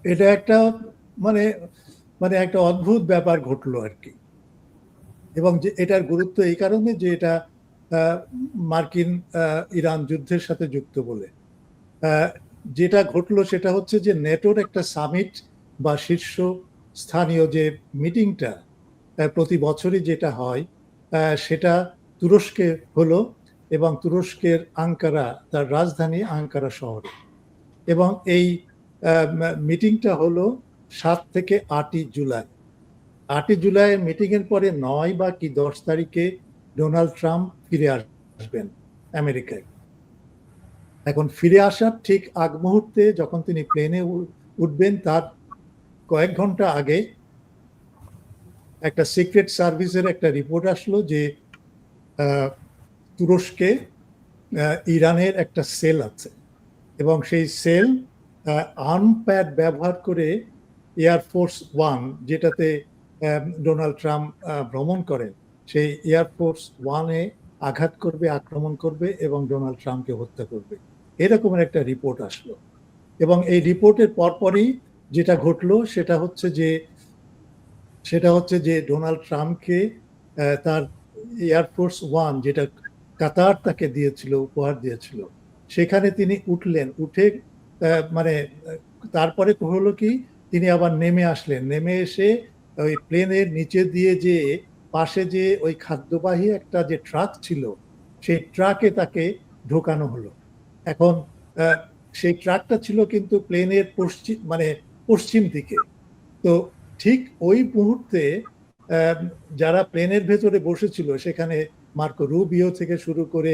এটা একটা মানে মানে একটা অদ্ভুত ব্যাপার ঘটলো আর কি। এবং যে এটার গুরুত্ব এই কারণে যে এটা মার্কিন ইরান যুদ্ধের সাথে যুক্ত বলে। যেটা ঘটলো সেটা হচ্ছে যে নেটোর একটা সামিট বা শীর্ষ স্থানীয় যে মিটিংটা প্রতি বছরই যেটা হয় সেটা তুরস্কে হলো, এবং তুরস্কের আঙ্কারা, তার রাজধানী আঙ্কারা শহরে। এবং এই মিটিংটা হলো 7 থেকে 8ই জুলাই। 8ই জুলাই মিটিং এর পরে 9 বা কি 10 তারিখে ডোনাল্ড ট্রাম্প ফিরে আসবেন আমেরিকায়। এখন ফিরে আসার ঠিক আগ মুহূর্তে যখন তিনি প্লেনে উঠবেন, তার কয়েক ঘন্টা আগে একটা সিক্রেট সার্ভিসের একটা রিপোর্ট আসলো যে তুরস্কে ইরানের একটা সেল আছে, এবং সেই সেল আর্মপ্যাড ব্যবহার করে এয়ারফোর্স ওয়ান, যেটাতে ডোনাল্ড ট্রাম্প ভ্রমণ করেন, সেই এয়ারফোর্স ওয়ানে আঘাত করবে, আক্রমণ করবে এবং ডোনাল্ড ট্রাম্পকে হত্যা করবে, এরকমের একটা রিপোর্ট আসলো। এবং এই রিপোর্টের পরপরই যেটা ঘটলো সেটা হচ্ছে যে ডোনাল্ড ট্রাম্পকে তার এয়ারফোর্স ওয়ান, যেটা কাতার তাকে দিয়েছিল, উপহার দিয়েছিল, সেখানে তিনি উঠলেন। উঠে মানে তারপরে হলো কি, তিনি আবার নেমে আসলেন। নেমে এসে ওই প্লেনের নিচে দিয়ে যে পাশে যে ওই খাদ্যবাহী একটা যে ট্রাক ছিল, সেই ট্রাকে তাকে ঢোকানো হলো। এখন সেই ট্রাকটা ছিল কিন্তু প্লেনের পশ্চিম দিকে। তো ঠিক ওই মুহূর্তে যারা প্লেনের ভেতরে বসেছিল, সেখানে মার্কো রুবিও থেকে শুরু করে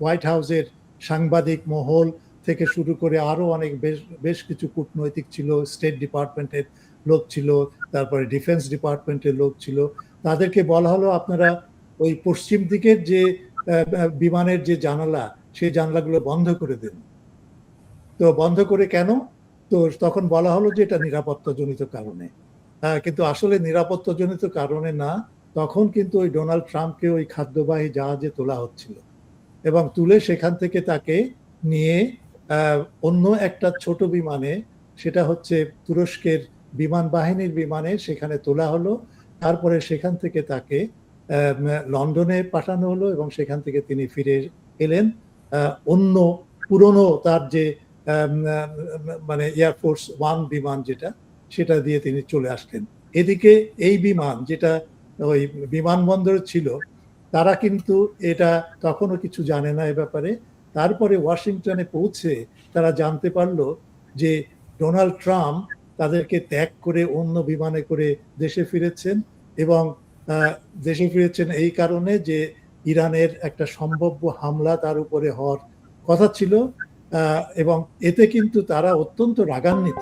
হোয়াইট হাউসের সাংবাদিক মহল থেকে শুরু করে আরো অনেক বেশ কিছু কূটনৈতিক ছিল, স্টেট ডিপার্টমেন্টের লোক ছিল, তারপরে ডিফেন্স ডিপার্টমেন্টের লোক ছিল। তাদেরকে বলা হলো, আপনারা ওই পশ্চিম দিকের যে বিমানের যে জানালা, সেই জানালাগুলো বন্ধ করে দিন। তো বন্ধ করে কেন? তো তখন বলা হলো যে এটা নিরাপত্তাজনিত কারণে। কিন্তু আসলে নিরাপত্তাজনিত কারণে না। তখন কিন্তু ওই ডোনাল্ড ট্রাম্পকে ওই খাদ্যবাহী জাহাজে তোলা হচ্ছিল, এবং তুলে সেখান থেকে তাকে নিয়ে অন্য একটা ছোট বিমানে, সেটা হচ্ছে তুরস্কের বিমান বাহিনীর বিমানে, সেখানে তোলা হলো। তারপরে সেখান থেকে তাকে লন্ডনে পাঠানো হলো, এবং সেখান থেকে তিনি ফিরে এলেন অন্য পুরনো তার যে মানে এয়ারফোর্স ওয়ান বিমান, যেটা সেটা দিয়ে তিনি চলে আসলেন। এদিকে এই বিমান যেটা ওই বিমানবন্দরে ছিল, তারা কিন্তু এটা তখনও কিছু জানে না এ ব্যাপারে। তারপরে ওয়াশিংটনে পৌঁছে তারা জানতে পারলো যে ডোনাল্ড ট্রাম্প তাদেরকে ত্যাগ করে অন্য বিমানে করে দেশে ফিরেছেন, এবং দেশে ফিরেছেন এই কারণে যে ইরানের একটা সম্ভাব্য হামলা তার উপরে হওয়ার কথা ছিল, এবং এতে কিন্তু তারা অত্যন্ত রাগান্বিত।